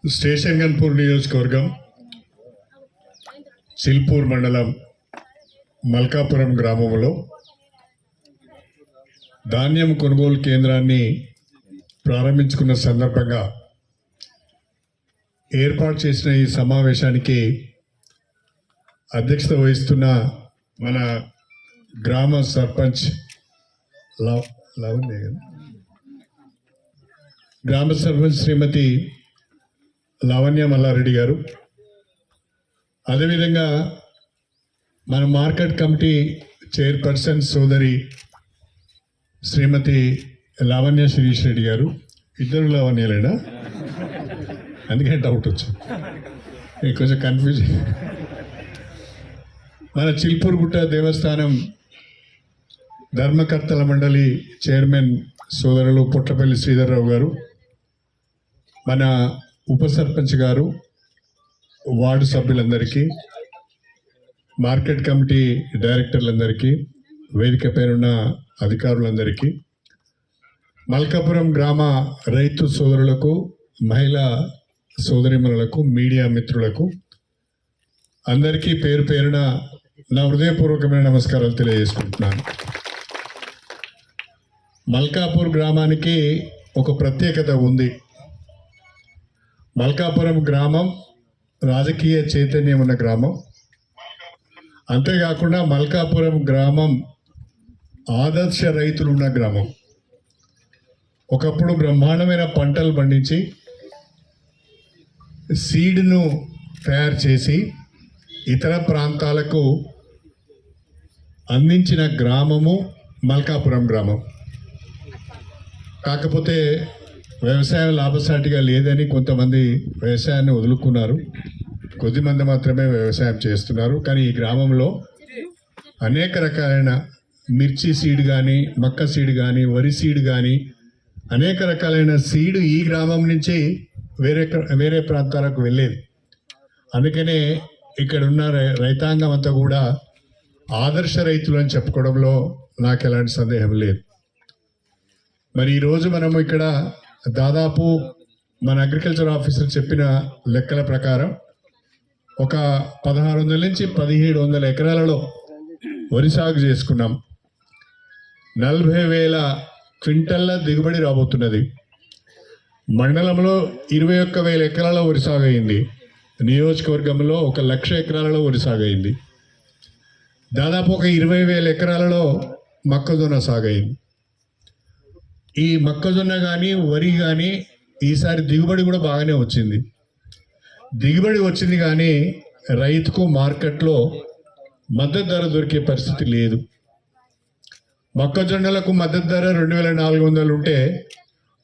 Station Ghanpur నియోజకవర్గం చిల్పూర్ మండలం మల్కాపురం గ్రామంలో ధాన్యం కొనుగోలు కేంద్రాన్ని ప్రారంభించుకున్న సందర్భంగా ఏర్పాటు చేసిన ఈ సమావేశానికి అధ్యక్షత వహిస్తున్న మన గ్రామ సర్పంచ్ గ్రామ సర్పంచ్ శ్రీమతి లావణ్య మల్లారెడ్డి గారు, అదేవిధంగా మన మార్కెట్ కమిటీ చైర్పర్సన్ సోదరి శ్రీమతి లావణ్య శిరీష్ రెడ్డి గారు, ఇద్దరు లావణ్యలేనా? అందుకే డౌట్ వచ్చింది, కొంచెం కన్ఫ్యూజన్. మన చిల్పూర్గుట్ట దేవస్థానం ధర్మకర్తల మండలి చైర్మన్ సోదరులు పుట్టపల్లి శ్రీధర్రావు గారు, మన ఉప సర్పంచ్ గారు, వార్డు సభ్యులందరికీ, మార్కెట్ కమిటీ డైరెక్టర్లందరికీ, వేదిక పేరున్న అధికారులందరికీ, మల్కాపురం గ్రామ రైతు సోదరులకు, మహిళా సోదరిమణులకు, మీడియా మిత్రులకు అందరికీ పేరు పేరున నా హృదయపూర్వకమైన నమస్కారాలు తెలియజేసుకుంటున్నాను. మల్కాపూర్ గ్రామానికి ఒక ప్రత్యేకత ఉంది. మల్కాపురం గ్రామం రాజకీయ చైతన్యం ఉన్న గ్రామం. అంతేకాకుండా మల్కాపురం గ్రామం ఆదర్శ రైతులు ఉన్న గ్రామం. ఒకప్పుడు బ్రహ్మాండమైన పంటలు పండించి సీడ్ను తయారు చేసి ఇతర ప్రాంతాలకు అందించిన గ్రామము మల్కాపురం గ్రామం. కాకపోతే వ్యవసాయం లాభసాటిగా లేదని కొంతమంది వ్యవసాయాన్ని వదులుకున్నారు, కొద్దిమంది మాత్రమే వ్యవసాయం చేస్తున్నారు. కానీ ఈ గ్రామంలో అనేక రకాలైన మిర్చి సీడ్ కానీ, మక్క సీడ్ కానీ, వరి సీడ్ కానీ, అనేక రకాలైన సీడ్ ఈ గ్రామం నుంచి వేరే ప్రాంతాలకు వెళ్ళేది. అందుకనే ఇక్కడ ఉన్న రైతాంగం అంతా కూడా ఆదర్శ రైతులు అని చెప్పుకోవడంలో నాకు ఎలాంటి సందేహం లేదు. మరి ఈరోజు మనము ఇక్కడ దాదాపు మన అగ్రికల్చర్ ఆఫీసర్ చెప్పిన లెక్కల ప్రకారం ఒక 1600 నుంచి 1700 ఎకరాలలో వరి సాగు చేసుకున్నాం. 40,000 క్వింటల్ల దిగుబడి రాబోతున్నది. మండలంలో 21,000 ఎకరాల వరి సాగు అయింది. నియోజకవర్గంలో 1,00,000 ఎకరాలలో వరి సాగు అయింది. దాదాపు ఒక 20,000 ఎకరాలలో మొక్కజొన్న సాగు అయింది. ఈ మొక్కజొన్న కానీ, వరి కానీ ఈసారి దిగుబడి కూడా బాగానే వచ్చింది. దిగుబడి వచ్చింది కానీ రైతుకు మార్కెట్లో మద్దతు ధర దొరికే పరిస్థితి లేదు. మొక్కజొన్నలకు మద్దతు ధర 2,400 ఉంటే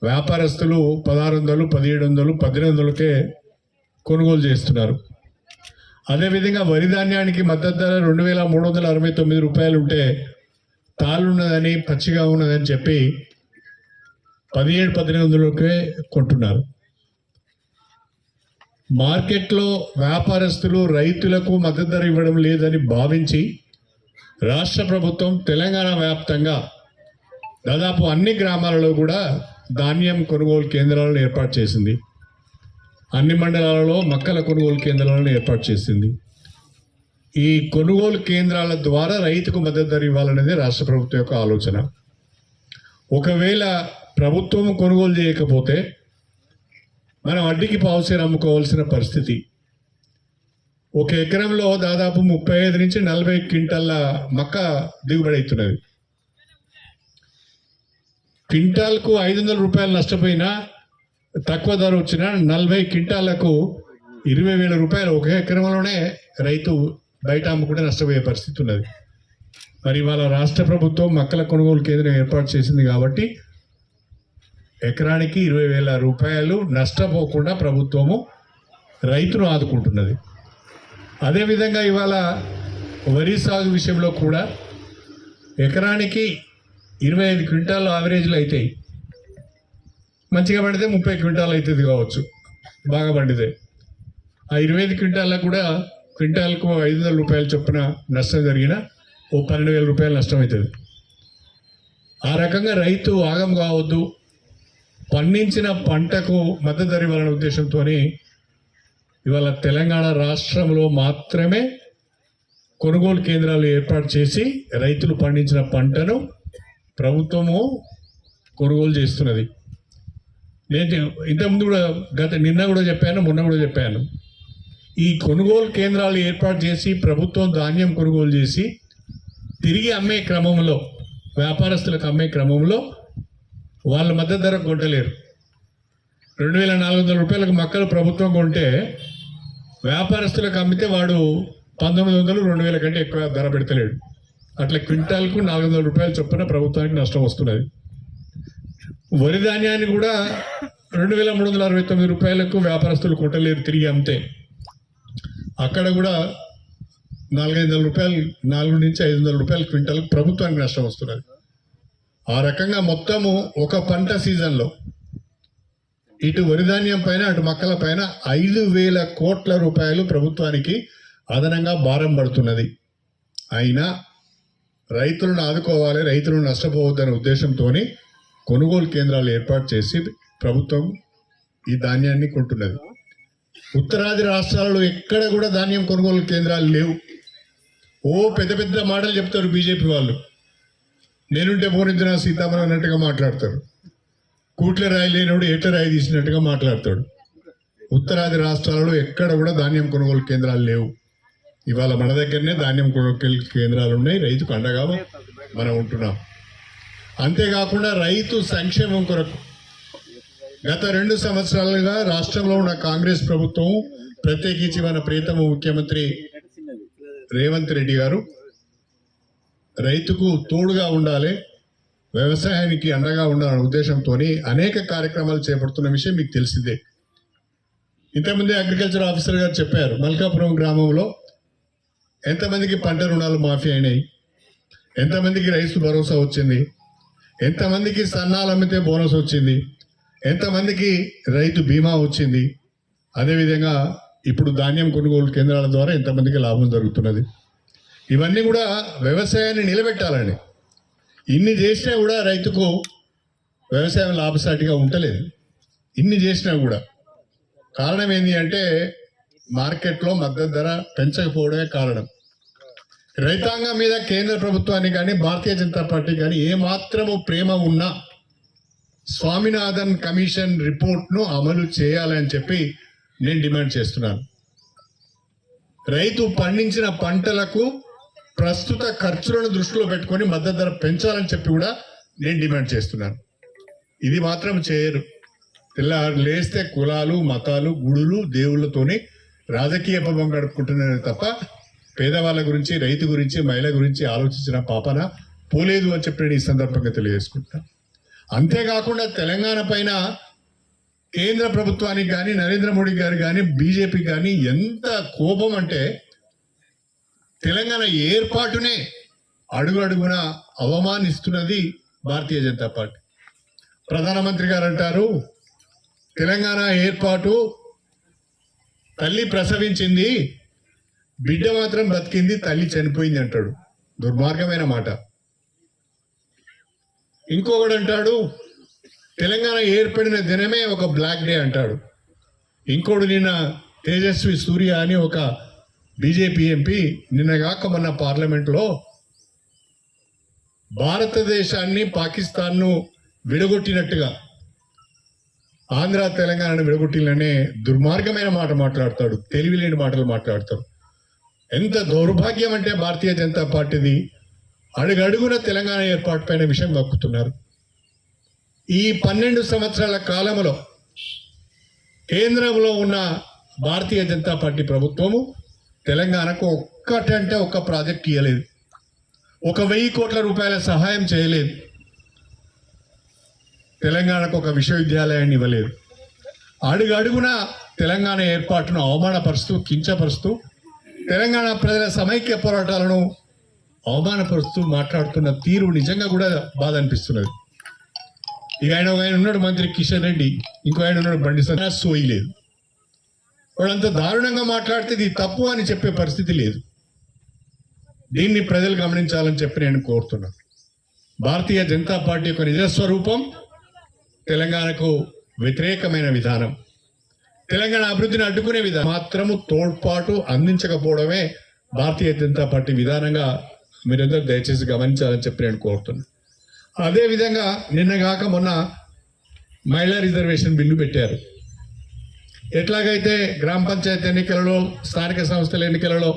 వ్యాపారస్తులు 1,600, 1,700, 1,800కే కొనుగోలు చేస్తున్నారు. అదేవిధంగా వరి ధాన్యానికి మద్దతు ధర 2,369 రూపాయలు ఉంటే తాళ్ళున్నదని, పచ్చిగా ఉన్నదని చెప్పి 17,000-18,000కే కొంటున్నారు. మార్కెట్లో వ్యాపారస్తులు రైతులకు మద్దతు ధర ఇవ్వడం లేదని భావించి రాష్ట్ర ప్రభుత్వం తెలంగాణ వ్యాప్తంగా దాదాపు అన్ని గ్రామాలలో కూడా ధాన్యం కొనుగోలు కేంద్రాలను ఏర్పాటు చేసింది. అన్ని మండలాలలో మొక్కల కొనుగోలు కేంద్రాలను ఏర్పాటు చేసింది. ఈ కొనుగోలు కేంద్రాల ద్వారా రైతుకు మద్దతు ధర ఇవ్వాలనేది రాష్ట్ర ప్రభుత్వం యొక్క ఆలోచన. ఒకవేళ ప్రభుత్వం కొనుగోలు చేయకపోతే మనం అడ్డికి పావుసేరు అమ్ముకోవాల్సిన పరిస్థితి. ఒక ఎకరంలో దాదాపు 35 నుంచి 40 క్వింటాల మక్క దిగుబడి అవుతున్నది. క్వింటాల్కు 500 రూపాయలు నష్టపోయినా, తక్కువ ధర వచ్చిన 40 క్వింటాలకు 20,000 రూపాయలు ఒక ఎకరంలోనే రైతు బయట అమ్ముకుంటే నష్టపోయే పరిస్థితి ఉన్నది. మరి ఇవాళ రాష్ట్ర ప్రభుత్వం మొక్కల కొనుగోలు కేంద్రం ఏర్పాటు చేసింది కాబట్టి ఎకరానికి 20,000 రూపాయలు నష్టపోకుండా ప్రభుత్వము రైతును ఆదుకుంటున్నది. అదేవిధంగా ఇవాళ వరి సాగు విషయంలో కూడా ఎకరానికి 25 క్వింటాలు యావరేజ్లు అవుతాయి. మంచిగా పండితే 30 క్వింటాలు అవుతుంది కావచ్చు, బాగా పండితే. ఆ 25 క్వింటాలకు కూడా క్వింటాల్కు 500 రూపాయల చొప్పున నష్టం జరిగిన ఓ 12,000 రూపాయలు నష్టం అవుతుంది. ఆ రకంగా రైతు ఆగం కావద్దు, పండించిన పంటకు మద్దతు ధర ఇవ్వాలనే ఉద్దేశంతో ఇవాళ తెలంగాణ రాష్ట్రంలో మాత్రమే కొనుగోలు కేంద్రాలు ఏర్పాటు చేసి రైతులు పండించిన పంటను ప్రభుత్వము కొనుగోలు చేస్తున్నది. నేను ఇంతకుముందు కూడా నిన్న కూడా చెప్పాను, మొన్న కూడా చెప్పాను. ఈ కొనుగోలు కేంద్రాలు ఏర్పాటు చేసి ప్రభుత్వం ధాన్యం కొనుగోలు చేసి తిరిగి అమ్మే క్రమంలో, వ్యాపారస్తులకు అమ్మే క్రమంలో వాళ్ళ మద్దతు ధర కొట్టలేరు. 2400 రూపాయలకు మక్కలు ప్రభుత్వం కొంటే వ్యాపారస్తులకు అమ్మితే వాడు 1900, 2000 కంటే ఎక్కువ ధర పెడతలేడు. అట్లా క్వింటాల్కు 400 రూపాయల చొప్పున ప్రభుత్వానికి నష్టం వస్తున్నది. వరి ధాన్యాన్ని కూడా 2369 రూపాయలకు వ్యాపారస్తులు కొట్టలేరు తిరిగి అమ్మితే. అక్కడ కూడా 400 రూపాయలు, 4 నుంచి 500 రూపాయల క్వింటాల్కు ప్రభుత్వానికి నష్టం వస్తున్నది. ఆ రకంగా మొత్తము ఒక పంట సీజన్లో ఇటు వరి ధాన్యం పైన అటు మక్కల పైన 5,000 కోట్ల రూపాయలు ప్రభుత్వానికి అదనంగా భారం పడుతున్నది. అయినా రైతులను ఆదుకోవాలి, రైతులను నష్టపోవద్దనే ఉద్దేశంతో కొనుగోలు కేంద్రాలు ఏర్పాటు చేసి ప్రభుత్వం ఈ ధాన్యాన్ని కొంటున్నది. ఉత్తరాది రాష్ట్రాలలో ఎక్కడ కూడా ధాన్యం కొనుగోలు కేంద్రాలు లేవు. పెద్ద పెద్ద మాటలు చెప్తారు బీజేపీ వాళ్ళు. నేనుంటే పోనిద్దిన సీతామణ అన్నట్టుగా మాట్లాడతారు. కూట్ల రాయి లేనోడు ఏట రాయి తీసినట్టుగా మాట్లాడతాడు. ఉత్తరాది రాష్ట్రాలలో ఎక్కడ కూడా ధాన్యం కొనుగోలు కేంద్రాలు లేవు. ఇవాళ మన దగ్గరనే ధాన్యం కొనుగోలు కేంద్రాలు ఉన్నాయి. రైతుకు అండగా మనం ఉంటున్నాం. అంతేకాకుండా రైతు సంక్షేమం కొరకు గత 2 సంవత్సరాలుగా రాష్ట్రంలో ఉన్న కాంగ్రెస్ ప్రభుత్వం, ప్రత్యేకించి మన ప్రియతమ ముఖ్యమంత్రి రేవంత్ రెడ్డి గారు రైతుకు తోడుగా ఉండాలి, వ్యవసాయానికి అండగా ఉండాలనే ఉద్దేశంతో అనేక కార్యక్రమాలు చేపడుతున్న విషయం మీకు తెలిసిందే. ఇంతకుముందే అగ్రికల్చర్ ఆఫీసర్ గారు చెప్పారు, మల్కాపురం గ్రామంలో ఎంతమందికి పంట రుణాలు మాఫీ అయినాయి, ఎంతమందికి రైతు భరోసా వచ్చింది, ఎంతమందికి సన్నాలు అమ్మితే బోనస్ వచ్చింది, ఎంతమందికి రైతు బీమా వచ్చింది, అదేవిధంగా ఇప్పుడు ధాన్యం కొనుగోలు కేంద్రాల ద్వారా ఎంతమందికి లాభం జరుగుతున్నది. ఇవన్నీ కూడా వ్యవసాయాన్ని నిలబెట్టాలని. ఇన్ని చేసినా కూడా రైతుకు వ్యవసాయం లాభసాటిగా ఉండలేదు. ఇన్ని చేసినా కూడా కారణం ఏంటి అంటే మార్కెట్లో మద్దతు ధర పెంచకపోవడమే కారణం. రైతాంగం మీద కేంద్ర ప్రభుత్వానికి కానీ భారతీయ జనతా పార్టీ కానీ ఏమాత్రము ప్రేమ ఉన్నా స్వామినాథన్ కమిషన్ రిపోర్ట్ను అమలు చేయాలని చెప్పి నేను డిమాండ్ చేస్తున్నాను. రైతు పండించిన పంటలకు ప్రస్తుత ఖర్చులను దృష్టిలో పెట్టుకొని మద్దతు ధర పెంచాలని చెప్పి కూడా నేను డిమాండ్ చేస్తున్నాను. ఇది మాత్రం చేయరు. లేస్తే కులాలు, మతాలు, గుడులు, దేవుళ్ళతోనే రాజకీయ పబ్బం గడుపుకుంటున్నారు తప్ప పేదవాళ్ళ గురించి, రైతు గురించి, మహిళ గురించి ఆలోచించిన పాపన పోలేదు అని చెప్పి నేను ఈ సందర్భంగా తెలియజేసుకుంటున్నాను. అంతేకాకుండా తెలంగాణ పైన కేంద్ర ప్రభుత్వానికి కానీ, నరేంద్ర మోడీ గారు కానీ, బీజేపీ కానీ ఎంత కోపం అంటే తెలంగాణ ఏర్పాటునే అడుగడుగున అవమానిస్తున్నది భారతీయ జనతా పార్టీ. ప్రధానమంత్రి గారు అంటారు, తెలంగాణ ఏర్పాటు తల్లి ప్రసవించింది, బిడ్డ మాత్రం బతికింది, తల్లి చనిపోయింది అంటాడు. దుర్మార్గమైన మాట. ఇంకొకడు అంటాడు, తెలంగాణ ఏర్పడిన దినమే ఒక బ్లాక్ డే అంటాడు. ఇంకోడు నిన్న తేజస్వి సూర్య అని ఒక బీజేపీ ఎంపీ నిన్నగాక మొన్న పార్లమెంట్లో భారతదేశాన్ని, పాకిస్తాన్ను విడగొట్టినట్టుగా ఆంధ్ర తెలంగాణను విడగొట్టిననే దుర్మార్గమైన మాట మాట్లాడతాడు. తెలివిలేని మాటలు మాట్లాడతాడు. ఎంత దౌర్భాగ్యం అంటే భారతీయ జనతా పార్టీది. అడుగడుగున తెలంగాణ ఏర్పాటు పైన విషయం కక్కుతున్నారు. ఈ 12 సంవత్సరాల కాలంలో కేంద్రంలో ఉన్న భారతీయ జనతా పార్టీ ప్రభుత్వము తెలంగాణకు ఒక్కటంటే ఒక్క ప్రాజెక్ట్ ఇవ్వలేదు. 1,000 కోట్ల రూపాయల సహాయం చేయలేదు. తెలంగాణకు ఒక విశ్వవిద్యాలయాన్ని ఇవ్వలేదు. అడుగడుగున తెలంగాణ ఏర్పాటును అవమానపరుస్తూ, కించపరుస్తూ, తెలంగాణ ప్రజల సమైక్య పోరాటాలను అవమానపరుస్తూ మాట్లాడుతున్న తీరు నిజంగా కూడా బాధ అనిపిస్తున్నది. ఇక ఆయన ఉన్నాడు మంత్రి కిషన్ రెడ్డి, ఇంకో ఆయన ఉన్నాడు బండి సంజయ్. సోయి లేదు. వాళ్ళంత దారుణంగా మాట్లాడితే ఇది తప్పు అని చెప్పే పరిస్థితి లేదు. దీన్ని ప్రజలు గమనించాలని చెప్పి నేను కోరుతున్నాను. భారతీయ జనతా పార్టీ యొక్క నిజస్వరూపం తెలంగాణకు వ్యతిరేకమైన విధానం, తెలంగాణ అభివృద్ధిని అడ్డుకునే విధానం మాత్రము తోడ్పాటు అందించకపోవడమే భారతీయ జనతా పార్టీ విధానంగా మీరందరూ దయచేసి గమనించాలని చెప్పి నేను కోరుతున్నాను. అదేవిధంగా నిన్నగాక మొన్న మహిళా రిజర్వేషన్ బిల్లు పెట్టారు. ఎట్లాగైతే గ్రామ పంచాయతీ ఎన్నికలలో, స్థానిక సంస్థల ఎన్నికలలో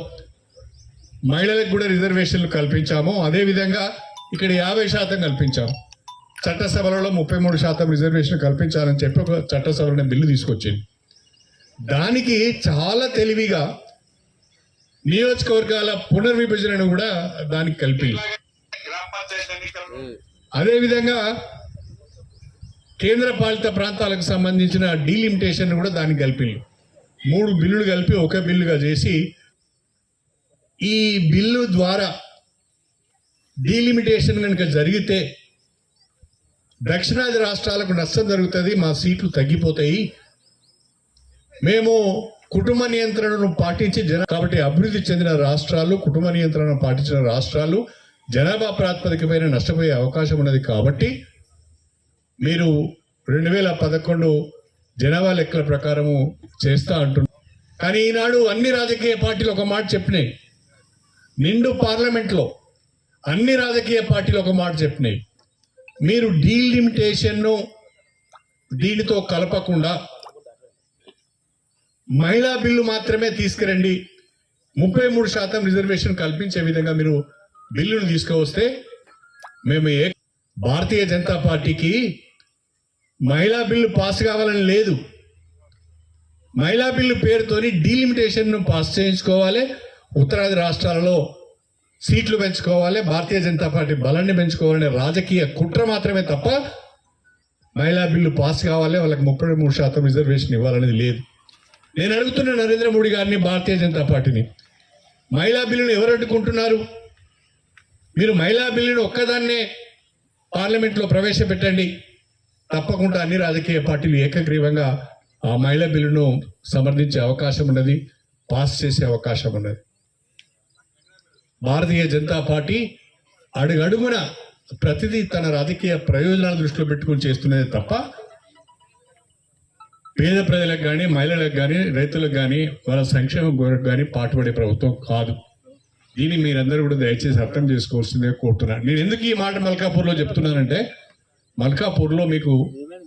మహిళలకు కూడా రిజర్వేషన్లు కల్పించామో అదేవిధంగా ఇక్కడ 50% కల్పించాము. చట్టసభలలో 33% రిజర్వేషన్ కల్పించాలని చెప్పి ఒక చట్టసభలో బిల్లు తీసుకొచ్చింది. దానికి చాలా తెలివిగా నియోజకవర్గాల పునర్విభజనను కూడా దానికి కలిపి, అదేవిధంగా కేంద్ర పాలిత ప్రాంతాలకు సంబంధించిన డీలిమిటేషన్ కూడా దానికి కలిపి 3 బిల్లులు కలిపి ఒక బిల్లుగా చేసి, ఈ బిల్లు ద్వారా డీలిమిటేషన్ కనుక జరిగితే దక్షిణాది రాష్ట్రాలకు నష్టం జరుగుతుంది, మా సీట్లు తగ్గిపోతాయి, మేము కుటుంబ నియంత్రణను పాటించి కాబట్టి అభివృద్ధి చెందిన రాష్ట్రాలు, కుటుంబ నియంత్రణను పాటించిన రాష్ట్రాలు జనాభా ప్రాతిపదికపైన నష్టపోయే అవకాశం ఉన్నది. కాబట్టి మీరు 2011 జనాభా లెక్కల ప్రకారము చేస్తా అంటున్నారు. కానీ ఈనాడు అన్ని రాజకీయ పార్టీలు ఒక మాట చెప్పినాయి, నిండు పార్లమెంట్లో అన్ని రాజకీయ పార్టీలు ఒక మాట చెప్పినాయి, మీరు డీలిమిటేషన్ను దీనితో కలపకుండా మహిళా బిల్లు మాత్రమే తీసుకురండి, 33% రిజర్వేషన్ కల్పించే విధంగా మీరు బిల్లును తీసుకువస్తే మేము భారతీయ జనతా పార్టీకి మహిళా బిల్లు పాస్ కావాలని లేదు. మహిళా బిల్లు పేరుతోని డీలిమిటేషన్ను పాస్ చేయించుకోవాలి, ఉత్తరాది రాష్ట్రాలలో సీట్లు పెంచుకోవాలి, భారతీయ జనతా పార్టీ బలాన్ని పెంచుకోవాలనే రాజకీయ కుట్ర మాత్రమే తప్ప మహిళా బిల్లు పాస్ కావాలి, వాళ్ళకి 33% రిజర్వేషన్ ఇవ్వాలనేది లేదు. నేను అడుగుతున్న నరేంద్ర మోడీ గారిని, భారతీయ జనతా పార్టీని, మహిళా బిల్లును ఎవరు అడ్డుకుంటున్నారు? మీరు మహిళా బిల్లును ఒక్కదాన్నే పార్లమెంట్లో ప్రవేశపెట్టండి, తప్పకుండా అన్ని రాజకీయ పార్టీలు ఏకగ్రీవంగా ఆ మహిళా బిల్లును సమర్థించే అవకాశం ఉన్నది, పాస్ చేసే అవకాశం ఉన్నది. భారతీయ జనతా పార్టీ అడుగడుగున ప్రతిదీ తన రాజకీయ ప్రయోజనాల దృష్టిలో పెట్టుకుని చేస్తున్నదే తప్ప పేద ప్రజలకు కానీ, మహిళలకు కానీ, రైతులకు కానీ, వాళ్ళ సంక్షేమం కొరకు కానీ పాటుపడే ప్రభుత్వం కాదు. దీన్ని మీరందరూ కూడా దయచేసి అర్థం చేసుకోవాల్సిందే కోరుతున్నాను. నేను ఎందుకు ఈ మాట మల్కాపూర్లో చెప్తున్నానంటే, మల్కాపూర్లో మీకు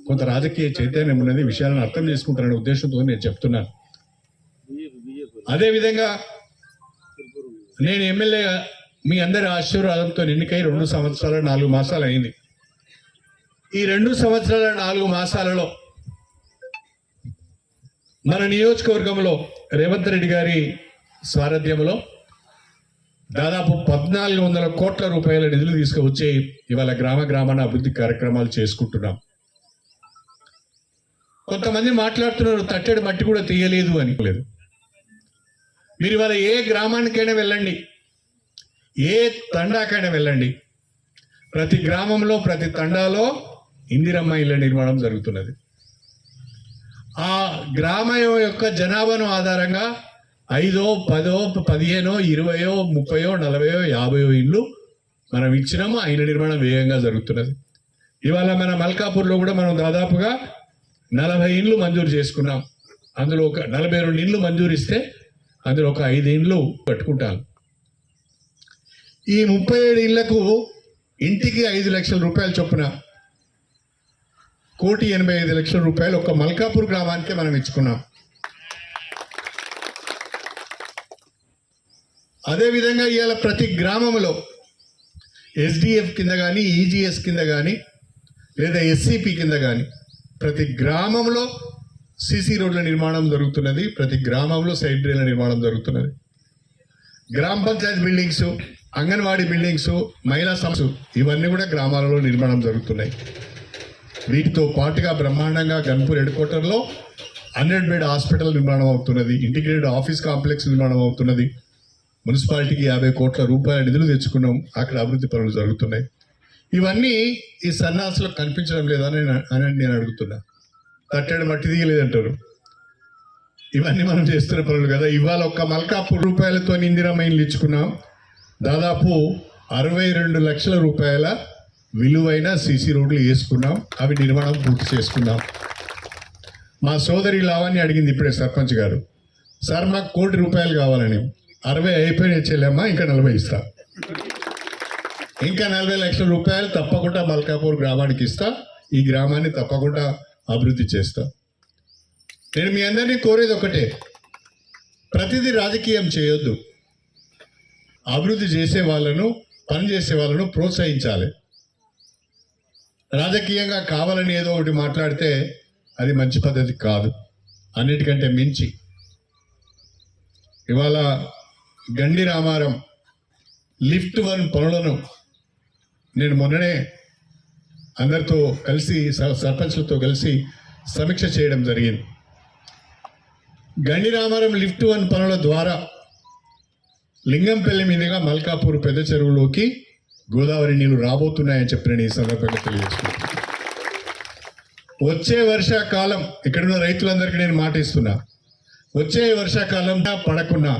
కొంత రాజకీయ చైతన్యం ఉన్నది, విషయాలను అర్థం చేసుకుంటారనే ఉద్దేశంతో నేను చెప్తున్నాను. అదేవిధంగా నేను ఎమ్మెల్యేగా మీ అందరి ఆశీర్వాదంతో ఎన్నికై 2 సంవత్సరాల 4 మాసాలు అయింది. ఈ 2 సంవత్సరాల 4 మాసాలలో మన నియోజకవర్గంలో రేవంత్ రెడ్డి గారి సారథ్యంలో దాదాపు 1400 కోట్ల రూపాయల నిధులు తీసుకువచ్చి ఇవాళ గ్రామాన అభివృద్ధి కార్యక్రమాలు చేసుకుంటున్నాం. కొంతమంది మాట్లాడుతున్నారు తట్టెడు మట్టి కూడా తీయలేదు అని. లేదు, మీరు ఇవాళ ఏ గ్రామానికైనా వెళ్ళండి, ఏ తండాకైనా వెళ్ళండి, ప్రతి గ్రామంలో, ప్రతి తండాలో ఇందిరమ్మ ఇళ్ల నిర్మాణం జరుగుతున్నది. ఆ గ్రామం యొక్క జనాభాను ఆధారంగా 5, 10, 15, 20, 30, 40, 50 ఇళ్ళు మనం ఇచ్చినాము. ఆ ఇళ్ల నిర్మాణం వేగంగా జరుగుతున్నది. ఇవాళ మన మల్కాపూర్లో కూడా మనం దాదాపుగా 40 ఇండ్లు మంజూరు చేసుకున్నాం. అందులో ఒక 42 ఇండ్లు మంజూరు ఇస్తే అందులో ఒక 5 ఇండ్లు కట్టుకుంటాం. ఈ 37 ఇళ్లకు ఇంటికి 5 లక్షల రూపాయల చొప్పున 1,85,00,000 రూపాయలు ఒక మల్కాపూర్ గ్రామానికే మనం ఇచ్చుకున్నాం. అదేవిధంగా ఇవాళ ప్రతి గ్రామంలో ఎస్డిఎఫ్ కింద కానీ, ఈజీఎస్ కింద కానీ, లేదా ఎస్సిపి కింద కానీ ప్రతి గ్రామంలో సిసి రోడ్ల నిర్మాణం జరుగుతున్నది, ప్రతి గ్రామంలో సైడ్ డ్రైన్ల నిర్మాణం జరుగుతున్నది. గ్రామ పంచాయతీ బిల్డింగ్స్, అంగన్వాడీ బిల్డింగ్స్, మహిళా సంస్థ ఇవన్నీ కూడా గ్రామాలలో నిర్మాణం జరుగుతున్నాయి. వీటితో పాటుగా బ్రహ్మాండంగా గన్పూర్ హెడ్ క్వార్టర్లో 100 బెడ్ హాస్పిటల్ నిర్మాణం అవుతున్నది, ఇంటిగ్రేటెడ్ ఆఫీస్ కాంప్లెక్స్ నిర్మాణం అవుతున్నది. మున్సిపాలిటీకి 50 కోట్ల రూపాయల నిధులు తెచ్చుకున్నాం, అక్కడ అభివృద్ధి పనులు జరుగుతున్నాయి. ఇవన్నీ ఈ సన్నాసులకు కనిపించడం లేదని నేను అడుగుతున్నా. తట్టెడు మట్టి దిగలేదంటారు, ఇవన్నీ మనం చేస్తున్న పనులు కదా. ఇవాళ ఒక్క మల్కాపూర్ రూపాయలతో ఇందిరమ్మ ఇల్లు ఇచ్చుకున్నాం. దాదాపు 62 లక్షల రూపాయల విలువైన సీసీ రోడ్లు వేసుకున్నాం, అవి నిర్మాణం పూర్తి చేసుకున్నాం. మా సోదరి లావాన్ని అడిగింది ఇప్పుడే సర్పంచ్ గారు, సార్ మాకు ₹1,00,00,000 కావాలని. 60 అయిపోయినాయి చెల్లెమ్మ, ఇంకా 40 ఇస్తా, ఇంకా 40 లక్షల రూపాయలు తప్పకుండా మల్కాపూర్ గ్రామానికి ఇస్తా, ఈ గ్రామాన్ని తప్పకుండా అభివృద్ధి చేస్తా. నేను మీ అందరినీ కోరేది ఒకటే, ప్రతిదీ రాజకీయం చేయొద్దు. అభివృద్ధి చేసే వాళ్ళను, పని చేసే వాళ్ళను ప్రోత్సహించాలి. రాజకీయంగా కావాలని ఏదో ఒకటి మాట్లాడితే అది మంచి పద్ధతి కాదు. అన్నిటికంటే మించి ఇవాళ గండి రామారం లిఫ్ట్ 1 పనులను నేను మొన్ననే అందరితో కలిసి సర్పంచ్లతో కలిసి సమీక్ష చేయడం జరిగింది. గండి రామారం లిఫ్ట్ 1 పనుల ద్వారా లింగంపల్లి మీదుగా మల్కాపూర్ పెద్ద చెరువులోకి గోదావరి నీళ్లు రాబోతున్నాయని చెప్పి నేను ఈ సందర్భంగా తెలియజేస్తున్నాను. వచ్చే వర్షాకాలం ఇక్కడున్న రైతులందరికీ నేను మాట ఇస్తున్నా, వచ్చే వర్షాకాలం పడకున్నా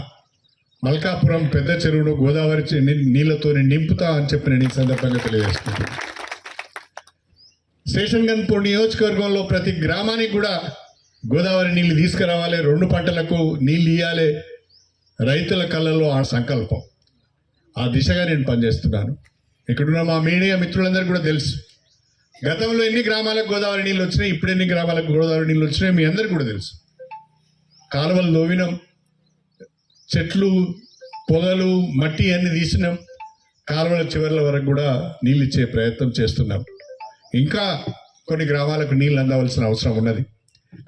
మల్కాపురం పెద్ద చెరువును గోదావరి నీళ్లతో నింపుతా అని చెప్పి నేను ఈ సందర్భంగా తెలియజేస్తున్నాను. స్టేషన్ గన్పూర్ నియోజకవర్గంలో ప్రతి గ్రామానికి కూడా గోదావరి నీళ్లు తీసుకురావాలి, 2 పంటలకు నీళ్ళు ఇవ్వాలి. రైతుల కళ్ళలో ఆ సంకల్పం, ఆ దిశగా నేను పనిచేస్తున్నాను. ఇక్కడున్న మా మీడియా మిత్రులందరికీ కూడా తెలుసు, గతంలో ఎన్ని గ్రామాలకు గోదావరి నీళ్ళు వచ్చినాయి, ఇప్పుడు ఎన్ని గ్రామాలకు గోదావరి నీళ్ళు వచ్చినాయి మీ అందరికీ కూడా తెలుసు. కాలువలు దోవినాం, చెట్లు పొదలు మట్టి అన్ని తీసినాం, కాలువల చివర్ల వరకు కూడా నీళ్ళు ఇచ్చే ప్రయత్నం చేస్తున్నాం. ఇంకా కొన్ని గ్రామాలకు నీళ్ళు అందవలసిన అవసరం ఉన్నది.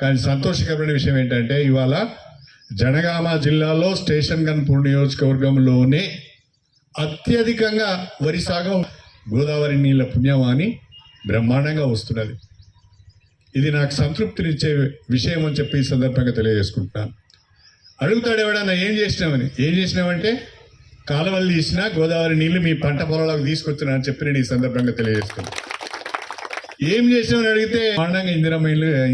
కానీ సంతోషకరమైన విషయం ఏంటంటే ఇవాళ జనగామ జిల్లాలో స్టేషన్ గన్పూర్ నియోజకవర్గంలోనే అత్యధికంగా వరి సాగు గోదావరి నీళ్ళ పుణ్యమాని బ్రహ్మాండంగా వస్తున్నది. ఇది నాకు సంతృప్తినిచ్చే విషయం అని చెప్పి ఈ సందర్భంగా తెలియజేసుకుంటున్నాను. అడుగుతాడు ఎవడన్నా ఏం చేసినామని, ఏం చేసినామంటే కాలువలు తీసినా గోదావరి నీళ్లు మీ పంట పొలాలకు తీసుకొచ్చినా అని చెప్పి నేను ఈ సందర్భంగా తెలియజేస్తున్నాను. ఏం చేసినామని అడిగితే బ్రహ్మాండంగా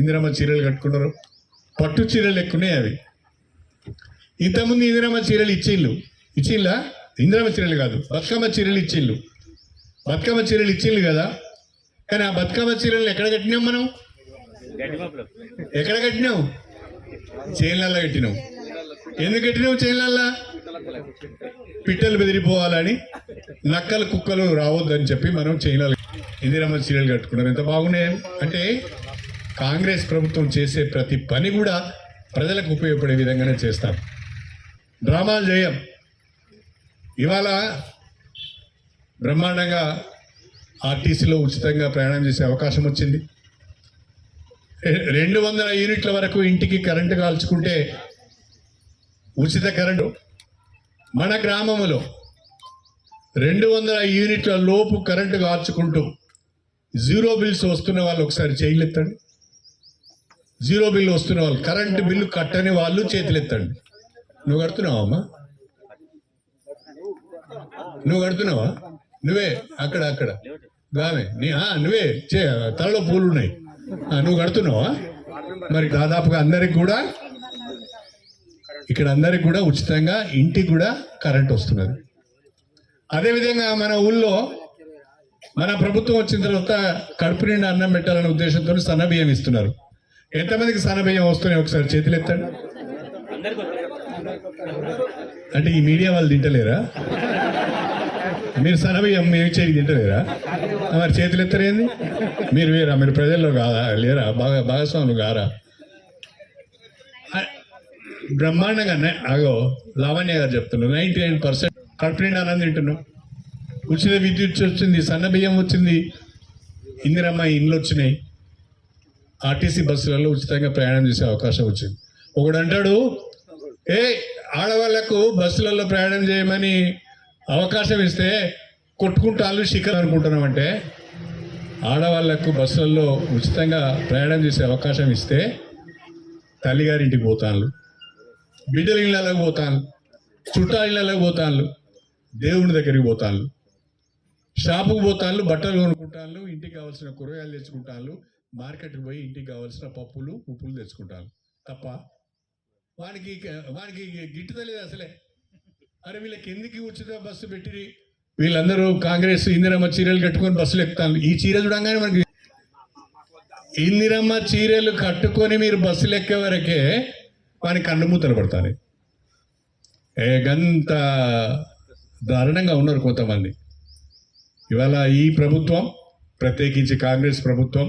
ఇందిరమ్మ చీరలు కట్టుకున్నారు, పట్టు చీరలు ఎక్కున్నాయి అవి. ఇంతకుముందు ఇందిరమ్మ చీరలు ఇచ్చిల్లా, ఇందిరమ్మ చీరలు కాదు బతుకమ్మ చీరలు ఇచ్చిళ్ళు. బతుకమ్మ చీరలు ఇచ్చిళ్ళు కదా, కానీ ఆ బతుకమ్మ చీరలు ఎక్కడ కట్టినాం మనం? ఎక్కడ కట్టినావు? చేనులల్లో కట్టినావు. ఎందుకు కట్టినావు చేనులల్లా? పిట్టలు బెదిరిపోవాలని, నక్కలు కుక్కలు రావద్దని చెప్పి మనం చేనులలో ఇందిరమ్మ చీరలు కట్టుకున్నారు. ఎంత బాగున్నాయి అంటే కాంగ్రెస్ ప్రభుత్వం చేసే ప్రతి పని కూడా ప్రజలకు ఉపయోగపడే విధంగానే చేస్తాం. డ్రామాలు చేయం. ఇవాళ బ్రహ్మాండంగా ఆర్టీసీలో ఉచితంగా ప్రయాణం చేసే అవకాశం వచ్చింది. 200 యూనిట్ల వరకు ఇంటికి కరెంటు కాల్చుకుంటే ఉచిత కరెంటు. మన గ్రామంలో 200 యూనిట్ల లోపు కరెంటు కాల్చుకుంటూ 0 బిల్స్ వస్తున్న వాళ్ళు ఒకసారి చేయలేత్తండి. 0 బిల్లు వస్తున్న వాళ్ళు, కరెంటు బిల్లు కట్టని వాళ్ళు చేతులెత్తండి. నువ్వు కడుతున్నావా అమ్మా? నువ్వు కడుతున్నావా? నువ్వే అక్కడ గామే నువ్వే తలలో పూలు ఉన్నాయి, నువ్వు కడుతున్నావా? మరి దాదాపుగా అందరికి కూడా ఇక్కడ అందరికి కూడా ఉచితంగా ఇంటికి కూడా కరెంట్ వస్తున్నది. అదేవిధంగా మన ఊళ్ళో మన ప్రభుత్వం వచ్చిన తర్వాత కడుపు నిండా అన్నం పెట్టాలనే ఉద్దేశంతో సన్నబియ్యం ఇస్తున్నారు. ఎంతమందికి సన్నబియ్యం వస్తున్నాయి ఒకసారి చేతులు ఎత్తండి. అంటే ఈ మీడియా వాళ్ళు తింటలేరా? మీరు సన్నబియ్యం మేము చేయి తింటలేరా? మరి చేతులు ఎత్తరేంది? మీరు వేరా? మీరు ప్రజల్లో కాదా? లేరా? భాగస్వాములు కారా? బ్రహ్మాండంగా అగో లావణ్య గారు చెప్తున్నారు 99% కడుపు నిండా అన్నం తింటున్నాం. ఉచిత విద్యుత్ వచ్చింది, సన్నబియ్యం వచ్చింది, ఇందిరమ్మ ఇండ్లు వచ్చినాయి, ఆర్టీసీ బస్సులలో ఉచితంగా ప్రయాణం చేసే అవకాశం వచ్చింది. ఒకడు అంటాడు, ఆడవాళ్లకు బస్సులలో ప్రయాణం చేయమని అవకాశం ఇస్తే కొట్టుకుంటాళ్ళు శిఖర్ అనుకుంటున్నామంటే, ఆడవాళ్లకు బస్సులలో ఉచితంగా ప్రయాణం చేసే అవకాశం ఇస్తే తల్లిగారింటికి పోతాను, బిడ్డల ఇళ్ళకి పోతాను, చుట్టాల ఇళ్ళకి పోతాను, దేవుని దగ్గరికి పోతాను, షాపుకు పోతాను, బట్టలు కొనుక్కుంటాను, ఇంటికి కావాల్సిన కూరగాయలు తెచ్చుకుంటాను, మార్కెట్కి పోయి ఇంటికి కావాల్సిన పప్పులు ఉప్పులు తెచ్చుకుంటాను. తప్ప వానికి గిట్టుతలేదు అసలే. అరే వీళ్ళకి ఎందుకు ఉచిత బస్సు పెట్టి వీళ్ళందరూ కాంగ్రెస్ ఇందిరమ్మ చీరలు కట్టుకొని బస్సులు ఎక్కుతాను. ఈ చీర చూడంగానే మనకి ఇందిరమ్మ చీరలు కట్టుకొని మీరు బస్సులు ఎక్కే వరకే వాని కన్ను మూతలు పడతారు. గంత దారుణంగా ఉన్నారు కొంతమంది. ఇవాళ ఈ ప్రభుత్వం, ప్రత్యేకించి కాంగ్రెస్ ప్రభుత్వం,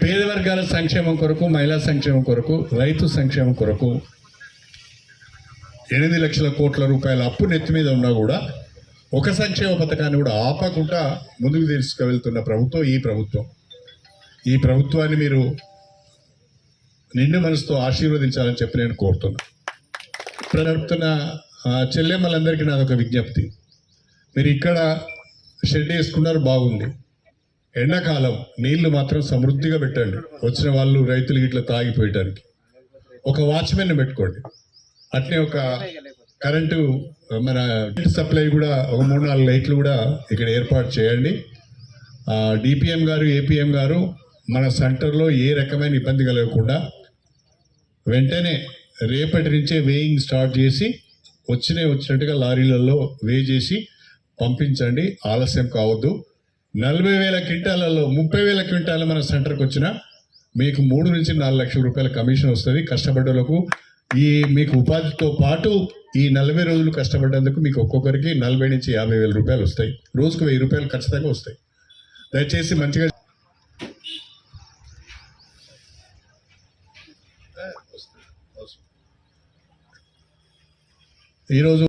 పేద వర్గాల సంక్షేమం కొరకు, మహిళా సంక్షేమం కొరకు, రైతు సంక్షేమం కొరకు 8 లక్షల కోట్ల రూపాయల అప్పు నెత్తి మీద ఉన్నా కూడా ఒక సంక్షేమ పథకాన్ని కూడా ఆపకుండా ముందుకు తీసుకువెళ్తున్న ప్రభుత్వం ఈ ప్రభుత్వం. ఈ ప్రభుత్వాన్ని మీరు నిండు మనసుతో ఆశీర్వదించాలని చెప్పి నేను కోరుతున్నా. నడుపుతున్న చెల్లెమ్మలందరికీ నాదొక విజ్ఞప్తి. మీరు ఇక్కడ షెడ్ వేసుకున్నారు, బాగుంది. ఎండాకాలం నీళ్లు మాత్రం సమృద్ధిగా పెట్టండి. వచ్చిన వాళ్ళు రైతులు ఇట్లా తాగిపోయటానికి ఒక వాచ్మెన్ పెట్టుకోండి. అట్నే ఒక కరెంటు మన సప్లై కూడా ఒక 3-4 లైట్లు కూడా ఇక్కడ ఏర్పాటు చేయండి. డిపిఎం గారు, ఏపీఎం గారు మన సెంటర్లో ఏ రకమైన ఇబ్బంది కలగకుండా వెంటనే రేపటి నుంచే వేయింగ్ స్టార్ట్ చేసి వచ్చినట్టుగా లారీలలో వే చేసి పంపించండి. ఆలస్యం కావద్దు. 40,000 క్వింటాలలో 30,000 క్వింటాలు మన సెంటర్కి వచ్చినా మీకు 3 నుంచి 4 లక్షల రూపాయల కమిషన్ వస్తుంది. కష్టపడ్డలకు ఈ మీకు ఉపాధితో పాటు ఈ 40 రోజులు కష్టపడ్డందుకు మీకు ఒక్కొక్కరికి 40 నుంచి 50,000 రూపాయలు వస్తాయి. రోజుకు 1000 రూపాయలు ఖచ్చితంగా వస్తాయి. దయచేసి మంచిగా ఈరోజు